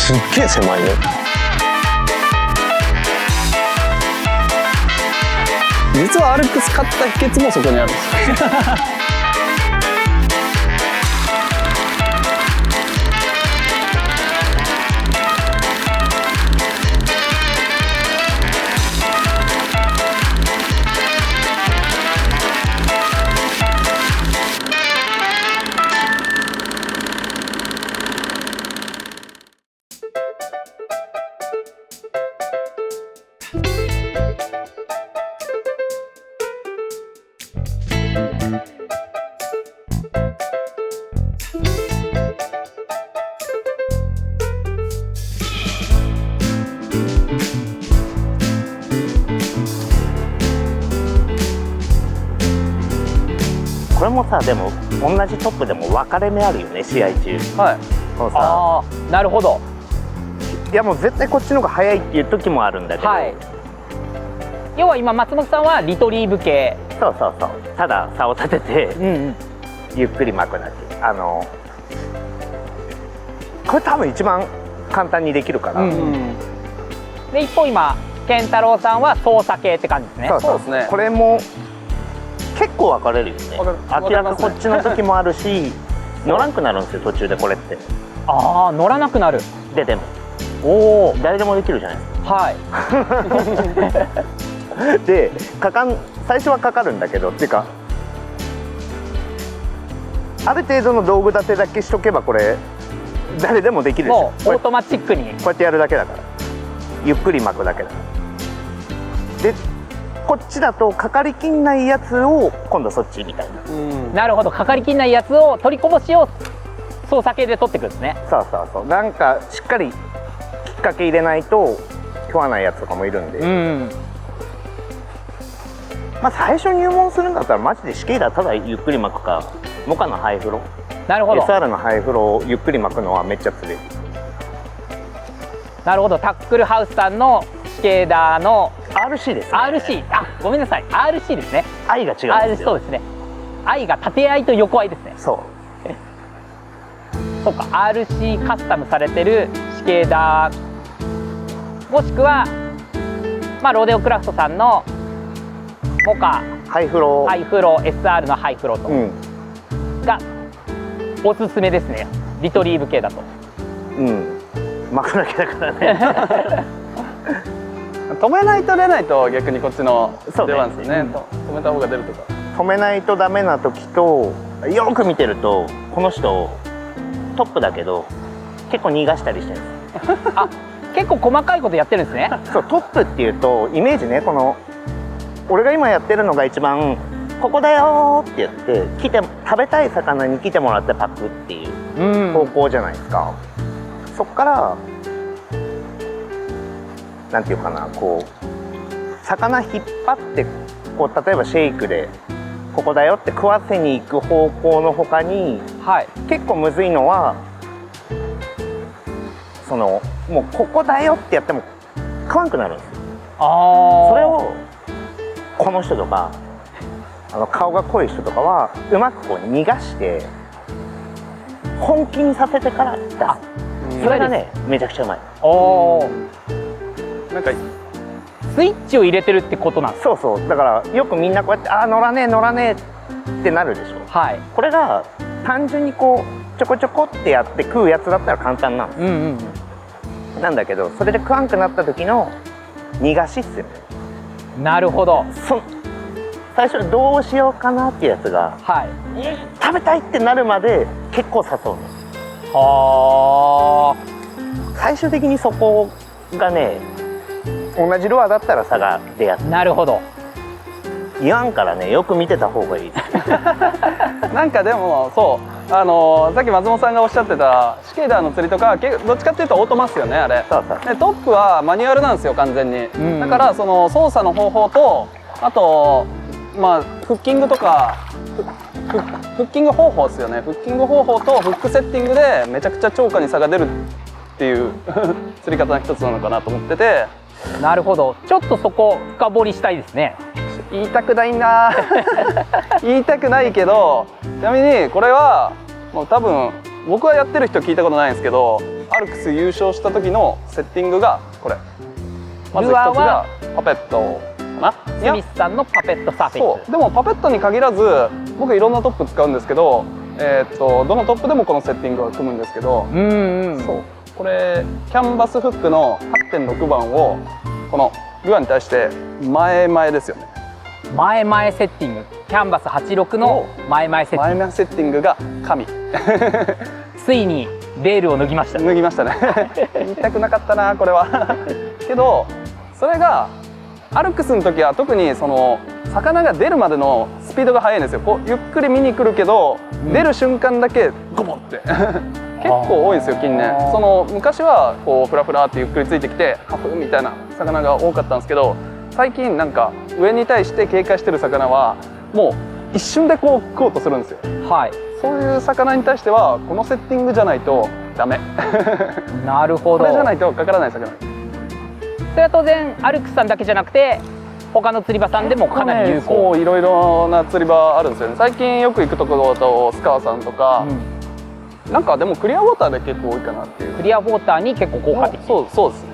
すっげえ狭いね。実はアルクス買った秘訣もそこにあるんですよ。これもさ、でも同じトップでも分かれ目あるよね、試合中。はい。このさ、ああ、なるほど。いやもう絶対こっちの方が速いっていう時もあるんだけど、はい。要は今松本さんはリトリーブ系。そうそうそう、ただ差を立てて、うんうん。ゆっくり巻くだけ。これ多分一番簡単にできるから、うんうん、で一方今健太郎さんは操作系って感じですね。そうですね。これも結構分かれるよね。明らかこっちの時もあるし乗らんくなるんですよ途中で。これってああ、乗らなくなる。でもおお、誰でもできるじゃないですはい。か。で最初はかかるんだけど、っていうかある程度の道具立てだけしとけばこれ誰でもできるでしょ。もうオートマチックにこうやってやるだけだから、ゆっくり巻くだけだから。でこっちだとかかりきんないやつを今度そっちみたいな。なるほど、かかりきんないやつを取りこぼしを操作系で取っていくんですね。そうそうそう、なんかしっかりきっかけ入れないと食わないやつとかもいるんで、うん、まあ最初入門するんだったらマジでシケイダーただゆっくり巻くか、モカのハイフロ、なるほど SR のハイフロをゆっくり巻くのはめっちゃ釣れる。なるほど、タックルハウスさんのシケーダーの RC です、ね、RC、あ、ごめんなさい、 RC ですね。愛が違うんですよ。そうですね、愛が縦愛と横愛ですね。そうそうか、 RC カスタムされてるシケーダー、もしくは、まあ、ロデオクラフトさんのモカハイフロハイフロ SR のハイフロと、がおすすめですね、リトリーブ系だと。巻くだけだからね。止めないと出ないと逆にこっちのそうね出番ですね。止めた方が出るとか。止めないとダメな時と、よく見てるとこの人トップだけど結構逃がしたりしてるんです。あ、結構細かいことやってるんですね。そう、トップっていうとイメージね、この俺が今やってるのが一番ここだよって言って食べたい魚に来てもらってパクっていう方向じゃないですか。そっからなんていうかな、こう魚引っ張ってこう例えばシェイクでここだよって食わせに行く方向の他に、はい、結構むずいのはそのもうここだよってやっても食わんくなるんですよ。それをこの人とか顔が濃い人とかはうまくこう逃がして本気にさせてから出す。それがねめちゃくちゃうまい。なんかスイッチを入れてるってことなんです。そうそう、だからよくみんなこうやって乗らねえ乗らねえってなるでしょ。はい、これが単純にこうちょこちょこってやって食うやつだったら簡単なんです、なんだけどそれで食わんくなった時の逃がしっすよね。なるほど。最初どうしようかなっていうやつが、はい、食べたいってなるまで結構誘うの。はあ、最終的にそこがね、同じルアーだったら差が出やすい。なるほど。言わんからね、よく見てた方がいい。なんかでもそうさっき松本さんがおっしゃってたシケーダーの釣りとかどっちかっていうとオートマっすよね、あれ。そうそう。でトップはマニュアルなんですよ完全に、だからその操作の方法とあとまあフッキングとかフッキング方法ですよね。フッキング方法とフックセッティングでめちゃくちゃ超過に差が出るっていう釣り方の一つなのかなと思ってて。なるほど、ちょっとそこ深掘りしたいですね。言いたくないな言いたくないけど、ちなみにこれはもう多分僕はやってる人聞いたことないんですけど、アルクス優勝した時のセッティングがこれ。まずルアー一つがはパペットかな。スミスさんのパペットサーフェイそうでもパペットに限らず僕いろんなトップ使うんですけど、どのトップでもこのセッティングは組むんですけど、そうこれキャンバスフックの 8.6 番をこのルアーに対して前々ですよね。前々セッティング、キャンバス86の前々セッティング、前々セッティングが神ついにレールを脱ぎました。脱ぎましたね言いたくなかったなこれはけどそれがアルクスの時は特にその魚が出るまでのスピードが速いんですよ。こうゆっくり見に来るけど、出る瞬間だけゴボって結構多いんですよ近年。その昔はこうフラフラってゆっくりついてきてハフみたいな魚が多かったんですけど、最近なんか上に対して警戒してる魚はもう一瞬でこう食おうとするんですよ。はい。そういう魚に対してはこのセッティングじゃないとダメなるほど。これじゃないとかからない魚。それは当然アルクスさんだけじゃなくて他の釣り場さんでもかなり有効。そういろいろな釣り場あるんですよね。最近よく行くところだとスカワさんとか、なんかでもクリアウォーターで結構多いかなっていう。クリアウォーターに結構効果的。そうですね。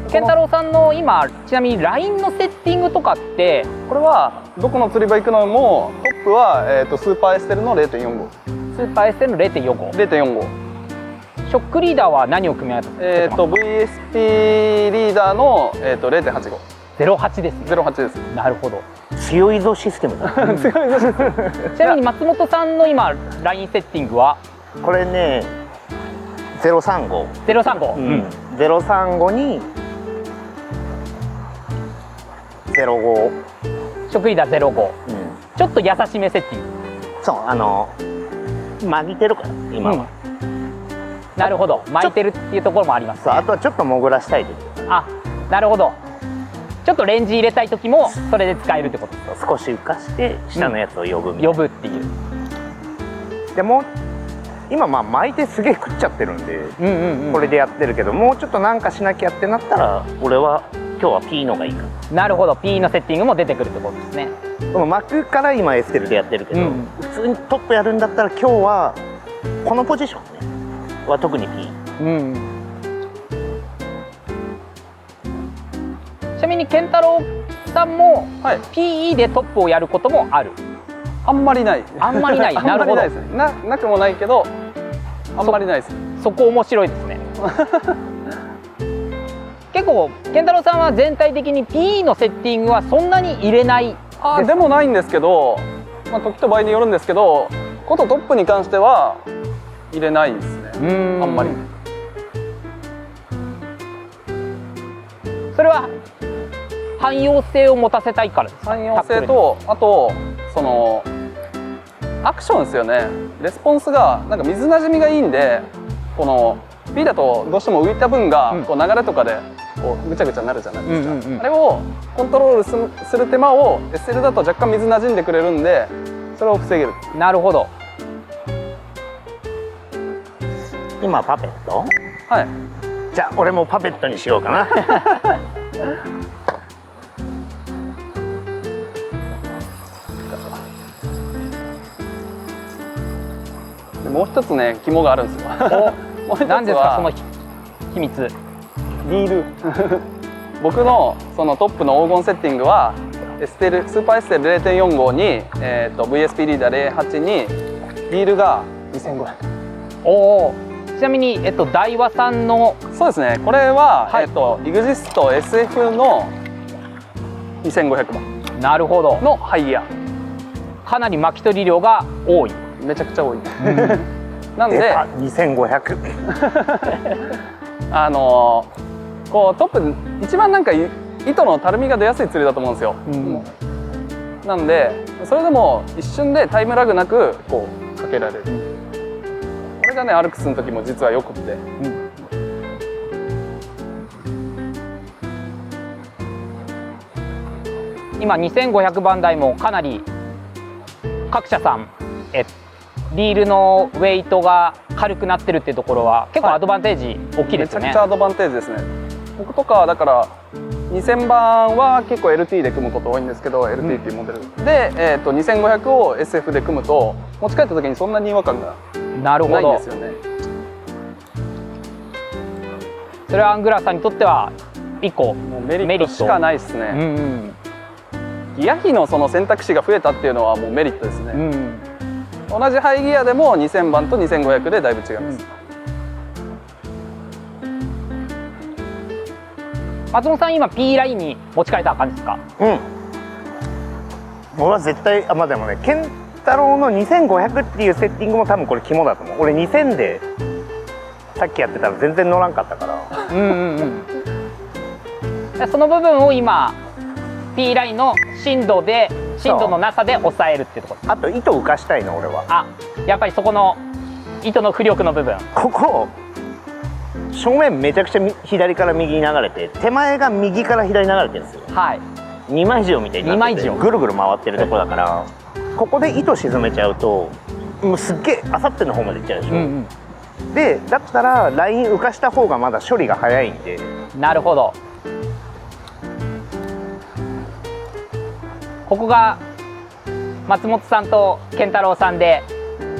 健太郎さんの今ちなみにラインのセッティングとかってこれはどこの釣り場行くのもトップは、スーパーエステルの 0.45 スーパーエステルの 0.45 ショックリーダーは何を組み合わせてますか？VSP リーダーの、0.85 08ですね。08です。なるほど。強いぞシステムだ強いぞちなみに松本さんの今ラインセッティングはこれね035、 035、035に05、ショックリーダー05、ちょっと優しめセッティング。そう曲げてるから今は、なるほど、巻いてるっていうところもあります、そうあとはちょっと潜らしたい時、あ、なるほど。ちょっとレンジ入れたい時もそれで使えるってことです。少し浮かして下のやつを呼ぶみたいな、呼ぶっていう。でも今巻いてすげえ食っちゃってるんで、これでやってるけど、もうちょっとなんかしなきゃってなったら俺は今日は P のがいいかなるほど、 P のセッティングも出てくるってことですね。な。でも巻くから今エステルでやってるけど、普通にトップやるんだったら今日はこのポジションねは特に P、ちなみに健太郎さんも、はい、PE でトップをやることもある？あんまりない。あんまりない。なるほど。なくもないけどあんまりないです。そこ面白いですね結構健太郎さんは全体的に PE のセッティングはそんなに入れないでもないんですけど、時と場合によるんですけど、ことトップに関しては入れないですね。あんまり。それは汎用性を持たせたいからですか？汎用性と、あとそのアクションですよね。レスポンスがなんか水なじみがいいんで、この P だとどうしても浮いた分がこう流れとかでこうぐちゃぐちゃになるじゃないですか。あれをコントロールする手間を SL だと若干水なじんでくれるんで、それを防げる。なるほど。今パペット？はい。じゃあ俺もパペットにしようかなもう一つね、肝があるんですよ。もう一つは何ですかその秘密？リール僕のそのトップの黄金セッティングはスーパーエステル 0.45 に、VSP リーダー08にリールが2500。おお。ちなみに大和さんのそうですね。これは、はい、EXIST SF の2500番。なるほど。のハイヤー。かなり巻き取り量が多い。めちゃくちゃ多い。なんで2500こうトップ一番なんか糸のたるみが出やすい釣りだと思うんですよ。なんでそれでも一瞬でタイムラグなくこうかけられる。これがねアルクスの時も実はよくって。今2500番台もかなり各社さんリールのウェイトが軽くなってるっていうところは結構アドバンテージ大きいですよね。めちゃくちゃアドバンテージですね。僕とかはだから2000番は結構 LT で組むこと多いんですけど、LT っていうモデルで、2500を SF で組むと持ち帰った時にそんなに違和感がないんですよね。それはアングラーさんにとっては1個もうメリットしかないですね。うんうん、ギア比のその選択肢が増えたっていうのはもうメリットですね。うん、同じハイギアでも2000番と2500でだいぶ違います。松本さん今 P ラインに持ち替えた感じですか？うん。俺は絶対まあでもね、健太郎の2500っていうセッティングも多分これ肝だと思う。俺2000でさっきやってたら全然乗らんかったから。うんうんうん。その部分を今 P ラインの振動のなさで抑えるっていうところ。あと糸浮かしたいの俺は。あ、やっぱりそこの糸の浮力の部分。ここ正面めちゃくちゃ左から右に流れて、手前が右から左に流れてるんですよ。はい。二枚塩みたいになっててぐるぐる回ってるとこだから、ここで糸沈めちゃうともうすっげえあさっての方までいっちゃうでしょ。うんうん、でだったらライン浮かした方がまだ処理が早いんで。なるほど。ここが松本さんと健太郎さんで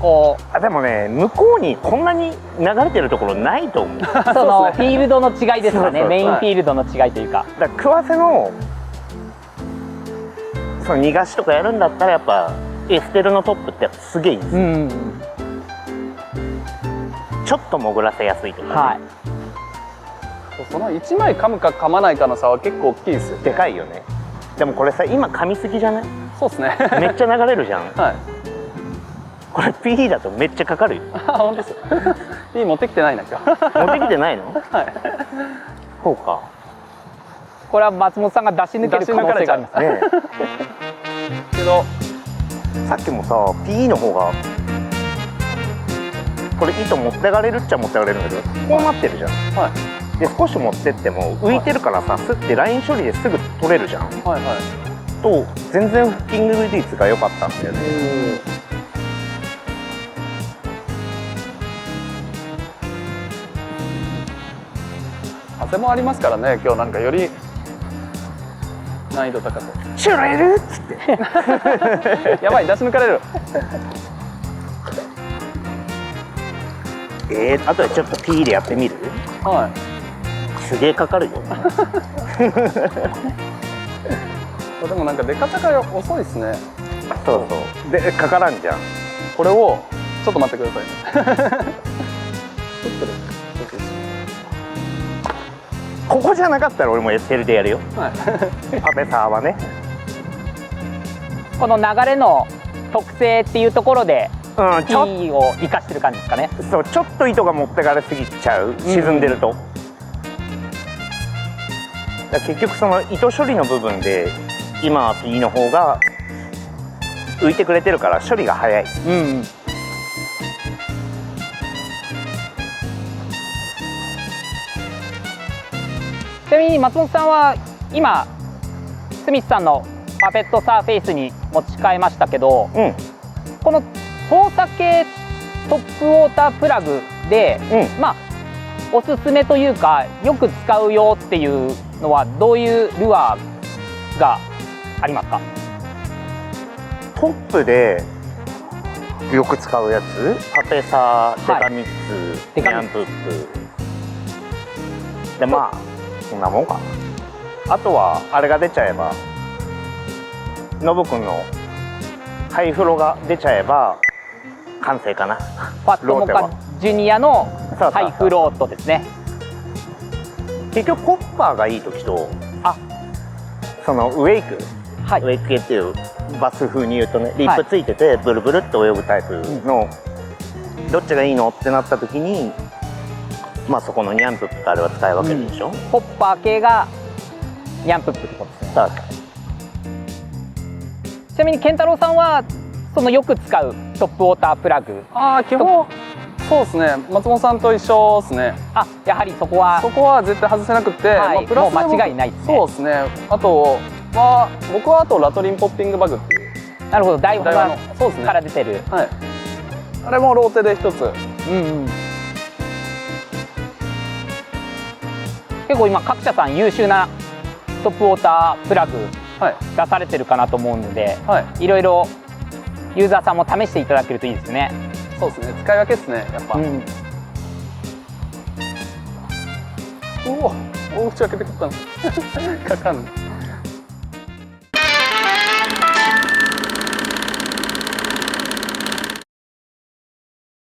こう。でもね、向こうにこんなに流れてるところないと思う。そのフィールドの違いですかね。メインフィールドの違いというか。だからクワセのその逃がしとかやるんだったらやっぱエステルのトップってやっぱすげえいいです、うん、ちょっと潜らせやすいとか、ね、はい、その1枚噛むか噛まないかの差は結構大きいですよね。でかいよね。でもこれさ、今噛みすぎじゃない？そうですね。めっちゃ流れるじゃん。はい。これ PE だとめっちゃかかるよ。本当です。PE 持ってきてないな今日。持ってきてないの？はい。そうか。これは松本さんが出し抜ける可能性がありますね。けどさっきもさ PE の方がこれ糸持ってかれるっちゃ持ってかれるんだけど、こうなってるじゃん。はい。で少し持ってっても浮いてるからさ、スッてライン処理ですぐ取れるじゃん。はいはい。と全然フッキング率が良かったんだよね。風もありますからね、今日なんかより難易度高そう。シュレルっつってやばい、出し抜かれる。あとでちょっと P でやってみる？はい。すげえかかるよ。でもなんか出方が遅いですね。そうそう。でかからんじゃん。これをちょっと待ってくださいね。ここじゃなかったら俺もエステルでやるよ。はい、パペサーはね。この流れの特性っていうところで、P を生かしてる感じですかね。そう、ちょっと糸が持ってかれすぎちゃう、沈んでると。だ結局その糸処理の部分で今は P の方が浮いてくれてるから処理が早い。うん、ちなみに松本さんは今スミスさんのパペットサーフェイスに持ち替えましたけど、うん、この操作系トップウォータープラグで、うん、まあおすすめというかよく使うよっていうのはどういうルアーがありますか？トップでよく使うやつ、パペサー、デカミッツ、ニャンプップで、まあそんなもんかな。あとはあれが出ちゃえば、ノブくんのハイフロが出ちゃえば完成かな。ファットモカジュニアのハイフロートですね。結局コッパーがいい時と、そのウェイク、はい、ウェイク系っていうバス風に言うとね、リップついててブルブルっと泳ぐタイプの、どっちがいいのってなった時に、まあそこのニャンプップとあれは使い分けるでしょ。ホッパー系がニャンプップってことですね。ちなみに健太郎さんはそのよく使うトップウォータープラグ、基本そうですね、松本さんと一緒ですね。やはりそこは絶対外せなくて、はい、プラスもう間違いないですね。そうですね。あとは僕はラトリンポッピングバグっていう、なるほど、ダイワのから出てる、はい、あれもローテで一つ、結構今各社さん優秀なトップウォータープラグ出されてるかなと思うので、いろいろユーザーさんも試していただけるといいですね。そうですね、使い分けですね、やっぱ。おお口開けてくったのかかん